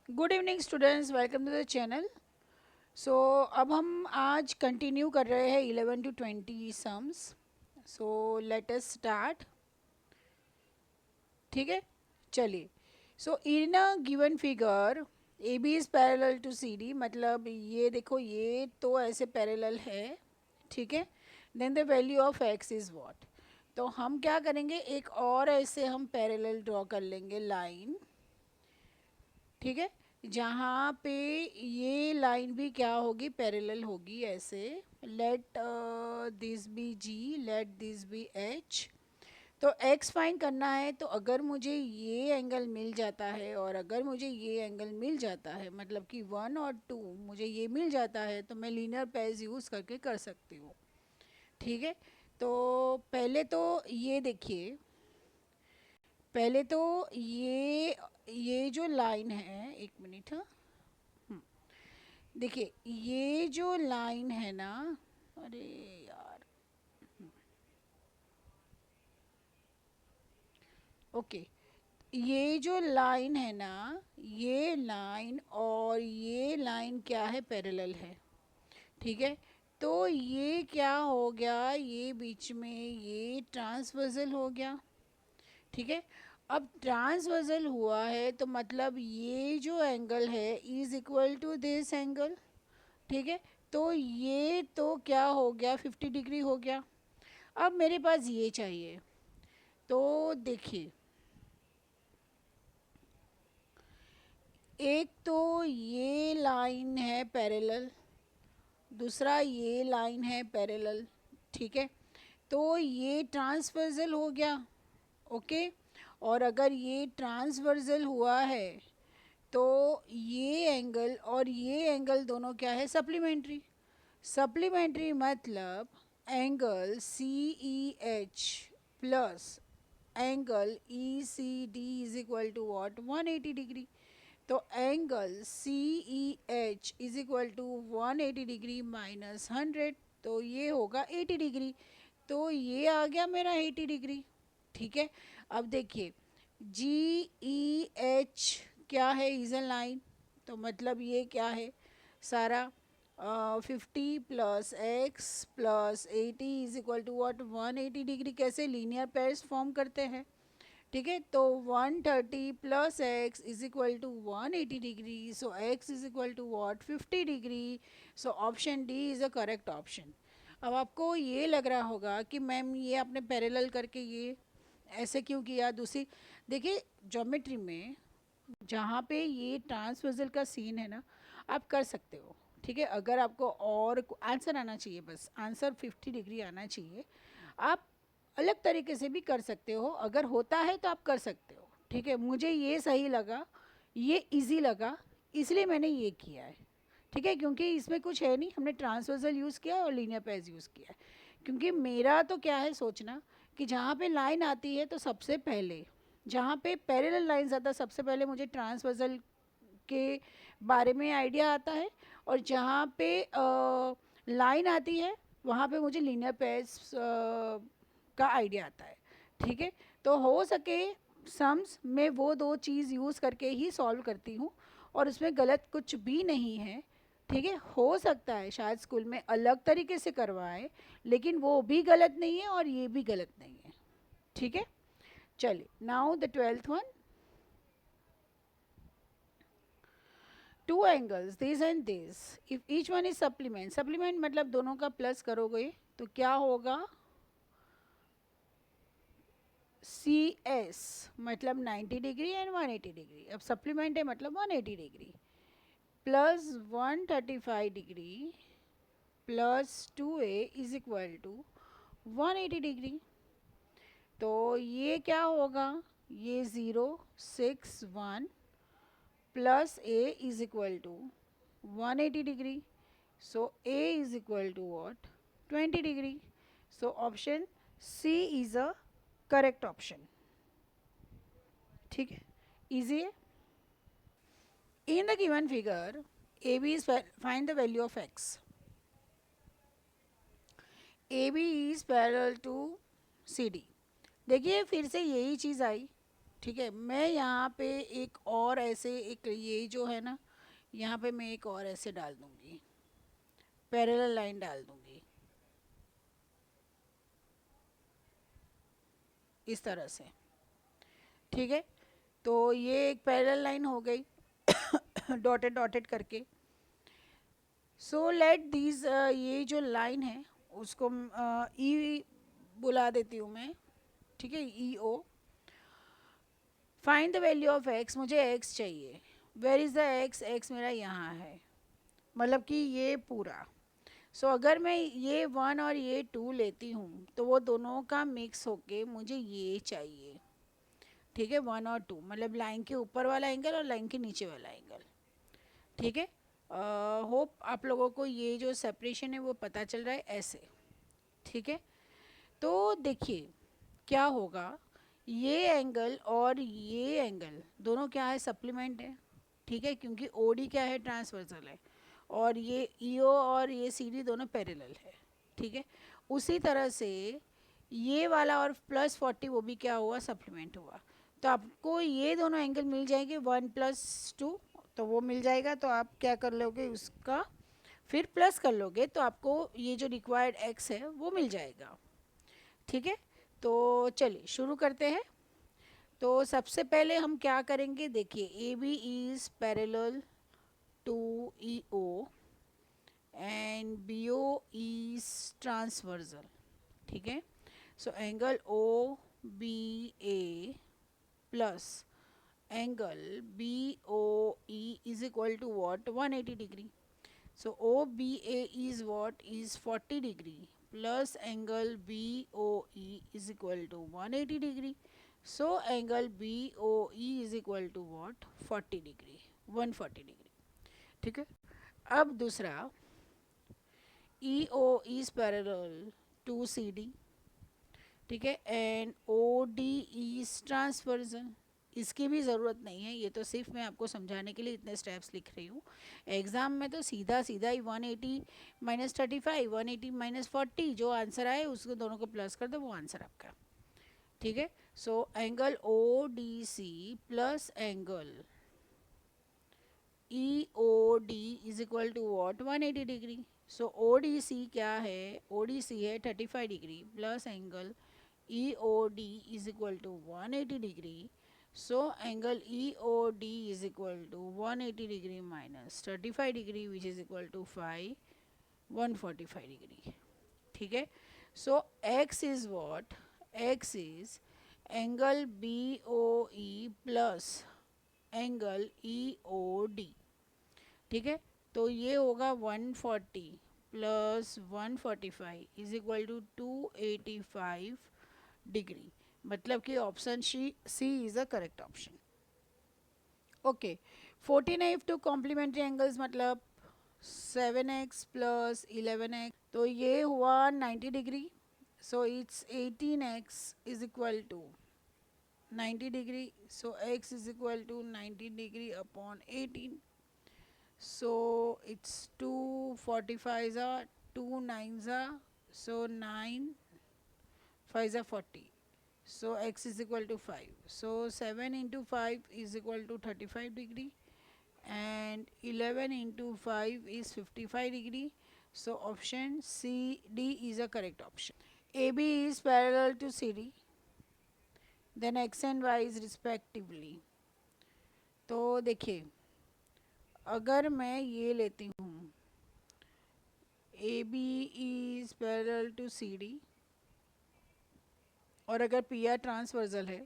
Good evening students, welcome to the channel. So अब हम आज कंटिन्यू कर रहे हैं 11 to 20 sums. So let us start. ठीक है, चलिए। So in a given figure A B is parallel to C D, मतलब ये देखो, ये तो ऐसे पैरेलल है। ठीक है, then the value of x is what. तो हम क्या करेंगे, एक और ऐसे हम पैरेलल ड्रॉ कर लेंगे लाइन। ठीक है, जहाँ पे ये लाइन भी क्या होगी, पैरेलल होगी ऐसे। Let this be G, let this be H. तो एक्स फाइंड करना है, तो अगर मुझे ये एंगल मिल जाता है और अगर मुझे ये एंगल मिल जाता है, मतलब कि 1 और 2 मुझे ये मिल जाता है, तो मैं लीनियर पेयर्स यूज़ करके कर सकती हूँ। ठीक है, तो पहले तो ये देखिए, पहले तो ये जो लाइन है, एक मिनट। हाँ, देखिए ये जो लाइन है ना, अरे यार, ओके, ये जो लाइन है ना, ये लाइन और ये लाइन क्या है, पैरेलल है। ठीक है, तो ये क्या हो गया, ये बीच में ये ट्रांसवर्सल हो गया। ठीक है, अब ट्रांसवर्सल हुआ है तो मतलब ये जो एंगल है is equal to this angle. ठीक है, तो ये तो क्या हो गया, 50 डिग्री हो गया। अब मेरे पास ये चाहिए, तो देखिए, एक तो ये लाइन है पैरेलल, दूसरा ये लाइन है पैरेलल। ठीक है, तो ये ट्रांसवर्सल हो गया। ओके, और अगर ये ट्रांसवर्सल हुआ है तो ये एंगल और ये एंगल दोनों क्या है, सप्लीमेंट्री। सप्लीमेंट्री मतलब angle C E H plus angle E C D is equal to what, 180 degree. तो angle C E H is equal to 180 degree minus 100, तो ये होगा 80 डिग्री। तो ये आ गया मेरा 80 डिग्री। ठीक है, अब देखिए, जी ई एच क्या है, इज अ लाइन। तो मतलब ये क्या है सारा, 50 plus x plus 80 is equal to what, 180 degree. कैसे लीनियर पेयर्स फॉर्म करते हैं। ठीक है, तो 130 plus x is equal to 180 degree. So x is equal to what, 50 degree. So option D is a correct option. अब आपको ये लग रहा होगा कि मैम ये आपने पैरेलल करके ये ऐसे क्यों किया। दूसरी देखिए, ज्योमेट्री में जहाँ पे ये ट्रांसवर्सल का सीन है ना, आप कर सकते हो। ठीक है, अगर आपको और आंसर आना चाहिए, बस आंसर 50 डिग्री आना चाहिए, आप अलग तरीके से भी कर सकते हो। अगर होता है तो आप कर सकते हो। ठीक है, मुझे ये सही लगा, ये इजी लगा, इसलिए मैंने ये किया है। ठीक है, क्योंकि इसमें कुछ है नहीं, हमने ट्रांसवर्सल यूज़ किया है और लीनियर पेयर्स यूज़ किया है। क्योंकि मेरा तो क्या है सोचना कि जहाँ पे लाइन आती है तो सबसे पहले, जहाँ पे पैरेलल लाइंस आता है सबसे पहले मुझे ट्रांसवर्सल के बारे में आइडिया आता है, और जहाँ पे लाइन आती है वहाँ पे मुझे लीनियर पेयर्स का आइडिया आता है। ठीक है, तो हो सके सम्स में वो दो चीज़ यूज़ करके ही सॉल्व करती हूँ, और उसमें गलत कुछ भी नहीं है। ठीक है, हो सकता है शायद स्कूल में अलग तरीके से करवाए, लेकिन वो भी गलत नहीं है और ये भी गलत नहीं है। ठीक है, चलिए, now the 12th one. Two angles this and this, if each one is supplement, supplement मतलब दोनों का प्लस करोगे तो क्या होगा, सी एस मतलब 90 डिग्री एंड 180 डिग्री। अब सप्लीमेंट है मतलब 180 degree plus 135 degree plus 2a is equal to 180 degree. तो ये क्या होगा, ये 061 plus a is equal to 180 degree. So A is equal to what? 20 degree. So option C is a correct option. ठीक है, easy है. In the given figure, AB is find the value of x. AB is parallel to CD. देखिए फिर से यही चीज़ आई, ठीक है, मैं यहाँ पे एक और ऐसे एक ये जो है ना, यहाँ पे मैं एक और ऐसे डाल दूंगी, पैरेलल लाइन डाल दूंगी इस तरह से। ठीक है, तो ये एक पैरेलल लाइन हो गई डॉटेड डॉटेड करके। सो लेट दीज, ये जो लाइन है उसको ई बुला देती हूँ मैं। ठीक है, E O. Find the value of X, मुझे एक्स चाहिए। Where is the X, X मेरा यहाँ है, मतलब कि ये पूरा। सो अगर मैं ये वन और ये टू लेती हूँ तो वो दोनों का मिक्स होके मुझे ये चाहिए। ठीक है, वन और टू मतलब लाइन के ऊपर वाला एंगल और लाइन के नीचे वाला एंगल। ठीक है, होप आप लोगों को ये जो सेपरेशन है वो पता चल रहा है ऐसे। ठीक है, तो देखिए क्या होगा, ये एंगल और ये एंगल दोनों क्या है, सप्लीमेंट है। ठीक है, क्योंकि ओडी क्या है, ट्रांसवर्सल है, और ये ईओ और ये सीडी दोनों पैरेलल है। ठीक है, उसी तरह से ये वाला और प्लस 40 वो भी क्या हुआ, सप्लीमेंट हुआ। तो आपको ये दोनों एंगल मिल जाएंगे, 1+2 तो वो मिल जाएगा। तो आप क्या कर लोगे, उसका फिर प्लस कर लोगे तो आपको ये जो रिक्वायर्ड एक्स है वो मिल जाएगा। ठीक है, तो चलिए शुरू करते हैं। तो सबसे पहले हम क्या करेंगे, देखिए A B is parallel to E O and B O is transversal. ठीक है, so angle O B A plus angle B O E is equal to what, 180 degree. So OBA is what, is 40 degree plus angle BOE is equal to 180 degree. So angle BOE is equal to what, 40 degree, 140 degree. ठीक है, अब दूसरा EO is parallel to CD. ठीक है, and OD is transversal। इसकी भी ज़रूरत नहीं है, ये तो सिर्फ मैं आपको समझाने के लिए इतने स्टेप्स लिख रही हूँ। एग्ज़ाम में तो सीधा सीधा ही 180 माइनस 35, 180 माइनस 40, जो आंसर आए उसको दोनों को प्लस कर दो, वो आंसर आपका। ठीक है, so angle O D C plus angle E O D is equal to what, 180 degree. So O D C क्या है, ओ डी सी है 35 degree plus angle EOD is equal to 180 degree. So angle EOD is equal to 180 degree minus 35 degree, which is equal to 145 degree. ठीक है, so X is what? X is angle BOE plus angle EOD. ठीक है, तो ये होगा 140 plus 145 is equal to 285 degree. मतलब कि option C is a correct option. Okay, 14 two complementary angles मतलब 7x प्लस 11x, तो ये हुआ 90 degree. So it's 18x is equal to 90 degree. So x is equal to 90 degree upon 18। So it's 245 are 2 9s are, so 9 5s are 40. So x is equal to 5. So 7 into 5 is equal to 35 degree and 11 into 5 is 55 degree. So option C D is a correct option. AB is parallel to CD, then x and y is respectively. तो देखिए अगर मैं ये लेती हूँ A B is parallel to C D, और अगर P R transversal है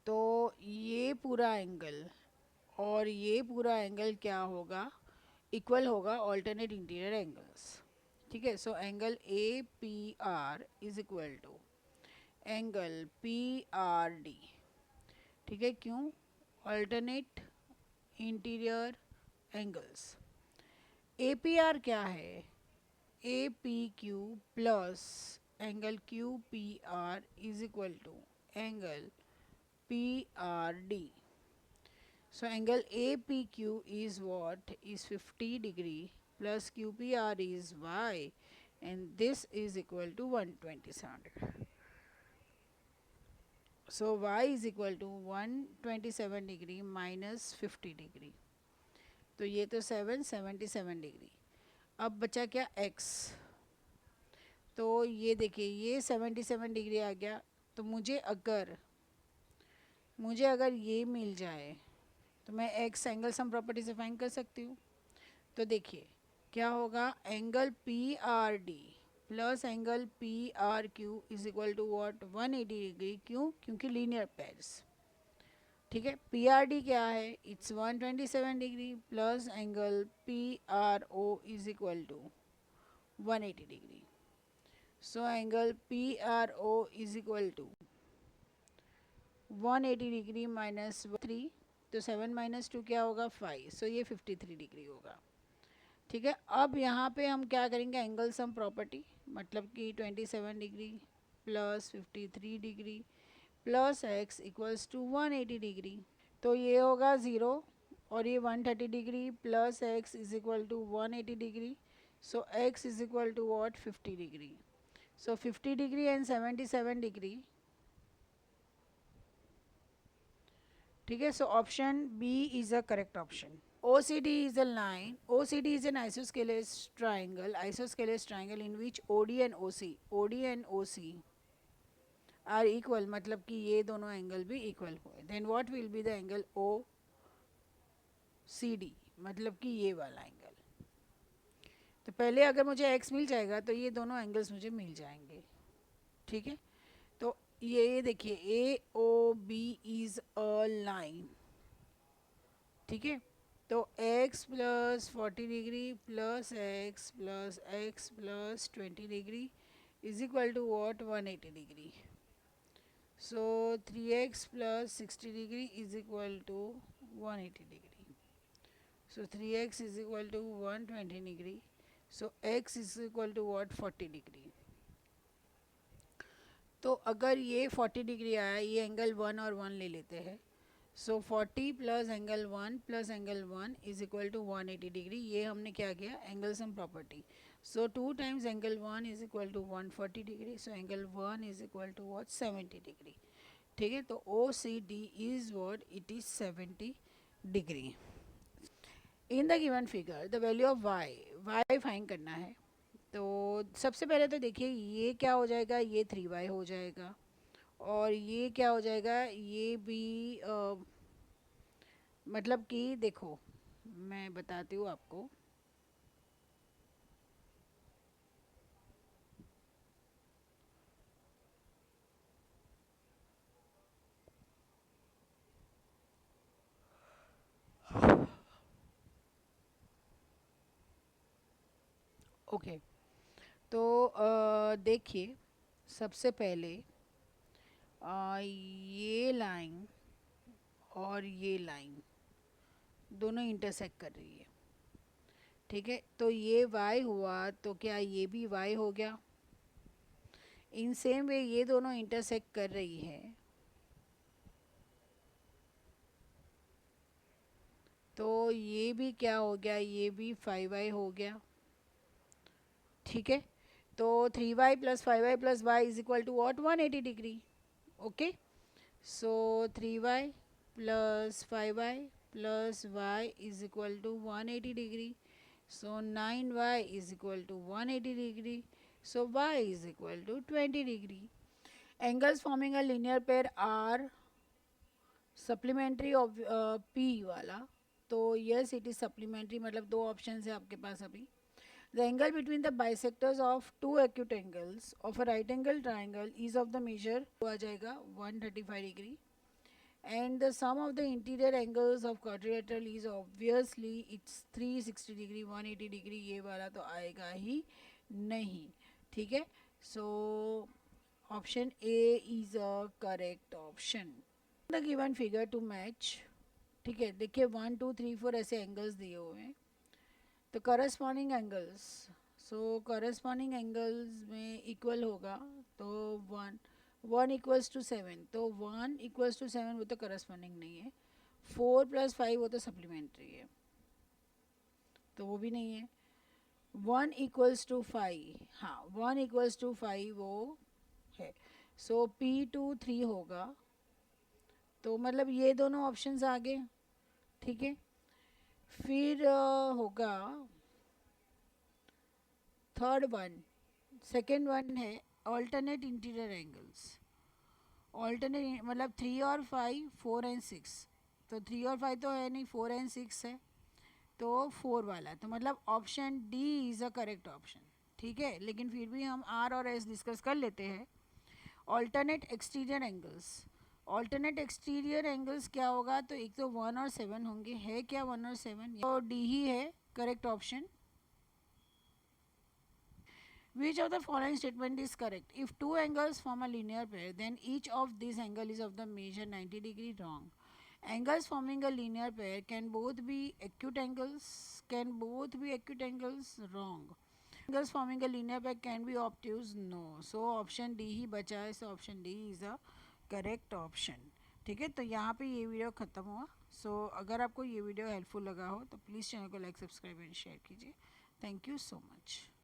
तो ये पूरा एंगल और ये पूरा एंगल क्या होगा, इक्वल होगा ऑल्टरनेट इंटीरियर एंगल्स। ठीक है, so angle A P R is equal to angle P R D. ठीक है, क्यों, alternate interior angles. A P R क्या है, A P Q plus angle Q P R is equal to angle P R D. So angle A P Q is what, is 50 degree plus Q P R is Y, and this is equal to 127 degree. So Y is equal to 127 degree minus 50 degree, तो ये तो 77 degree. अब बचा क्या x, तो ये देखिए ये 77 डिग्री आ गया। तो मुझे अगर ये मिल जाए तो मैं x एंगल सम प्रॉपर्टी से फाइंड कर सकती हूँ। तो देखिए क्या होगा, angle P R D plus angle P R Q is equal to what 180 degree. क्यों? क्योंकि लीनियर पेयर्स। ठीक है, पी आर डी क्या है, it's 127 degree plus angle P R O is equal to 180 degree. So angle P R O is equal to 180 degree minus 3, तो 7 minus 2 क्या होगा 5, सो ये 53 डिग्री होगा। ठीक है, अब यहाँ पे हम क्या करेंगे, एंगल सम प्रॉपर्टी, मतलब कि 27 degree plus 53 degree plus x equals to 180 degree. तो ये होगा 0 और ये 130 degree plus x is equal to 180 degree. So x is equal to what 50 degree. So 50 degree and 77 degree. ठीक है, so option B is a correct option. OCD is a line. OCD is an isosceles triangle. Isosceles triangle in which OD and OC are equal. मतलब कि ये दोनों angle भी equal हुए. Then what will be the angle OCD? मतलब कि ये वाला एंगल. तो पहले अगर मुझे x मिल जाएगा तो ये दोनों एंगल्स मुझे मिल जाएंगे. ठीक है, तो ये देखिए AOB is a line. ठीक है, तो x plus 40 degree plus x plus 20 degree is equal to what 180 degree. So 3x plus 60 degree is equal to 180 degree. So 3x is equal to 120 degree. So x is equal to what 40 degree. तो अगर ये 40 degree आया, ये angle 1 और 1 ले लेते हैं. So 40 plus angle 1 is equal to 180 degree. ये हमने क्या किया, angle some property. So 2 times angle 1 is equal to 140 degree. So angle 1 is equal to what 70 degree. ठीक है, तो O C D is what, it is 70 degree. In the given figure the value of Y find करना है. तो सबसे पहले तो देखिए ये क्या हो जाएगा, ये 3y हो जाएगा और ये क्या हो जाएगा, ये भी मतलब कि देखो मैं बताती हूँ आपको. ओके, तो देखिए सबसे पहले ये लाइन और ये लाइन दोनों इंटरसेक्ट कर रही है. ठीक है, तो ये y हुआ तो क्या ये भी y हो गया. इन सेम वे ये दोनों इंटरसेक्ट कर रही है तो ये भी क्या हो गया, ये भी 5y हो गया. ठीक है, तो 3y plus 5y plus y is equal to what 180 degree. Okay, so 3y plus 5y plus y is equal to 180 degree. So 9y is equal to 180 degree. So y is equal to 20 degree. Angles forming a linear pair are supplementary of P वाला. तो yes it is supplementary, मतलब दो option है आपके पास अभी. The angle between the bisectors of two acute angles of a right angle triangle is of the measure आ जाएगा 135 degree. And the sum of the interior angles of quadrilateral is obviously it's 360 degree 180 degree. ये वाला तो आएगा ही नहीं. ठीक है, so option A is a correct option. The given figure to match. ठीक है, देखिए 1 2 3 4 ऐसे एंगल्स दिए हुए हैं. तो करस्पॉन्डिंग एंगल्स, सो करस्पॉन्डिंग एंगल्स में इक्वल होगा. तो 1 इक्वल्स टू 7, तो 1 इक्वल्स टू 7 वो तो करस्पॉन्डिंग नहीं है. 4 प्लस 5 वो तो सप्लीमेंट्री है, तो वो भी नहीं है. 1 इक्वल्स टू 5, हाँ 1 इक्वल्स टू 5 वो है. सो P2 3 होगा तो मतलब ये दोनों ऑप्शंस आ गए, ठीक है। फिर होगा थर्ड वन, सेकेंड वन है ऑल्टरनेट इंटीरियर एंगल्स। ऑल्टरनेट मतलब 3 और 5, 4 एंड 6, तो 3 और 5 तो है नहीं, 4 एंड 6 है, तो 4 वाला, तो मतलब option D is a correct option, ठीक है। लेकिन फिर भी हम आर और एस डिस्कस कर लेते हैं। Alternate exterior angles, alternate exterior angles क्या होगा, तो एक तो 1 और 7 होंगे, है क्या 1 और 7, तो डी ही है correct option. Which of the following statement is correct? If two angles form a linear pair, then each of these angle is of the measure 90 degree. Wrong. Angles forming a linear pair can both be acute angles. Can both be acute angles? Wrong. Angles forming a linear pair can be obtuse. No. So option D ही बचा है. So option D is the correct option. ठीक है, तो यहाँ पे ये video ख़त्म हुआ। सो अगर आपको ये वीडियो हेल्पफुल लगा हो तो प्लीज़ चैनल को लाइक, सब्सक्राइब एंड शेयर कीजिए। Thank you so much.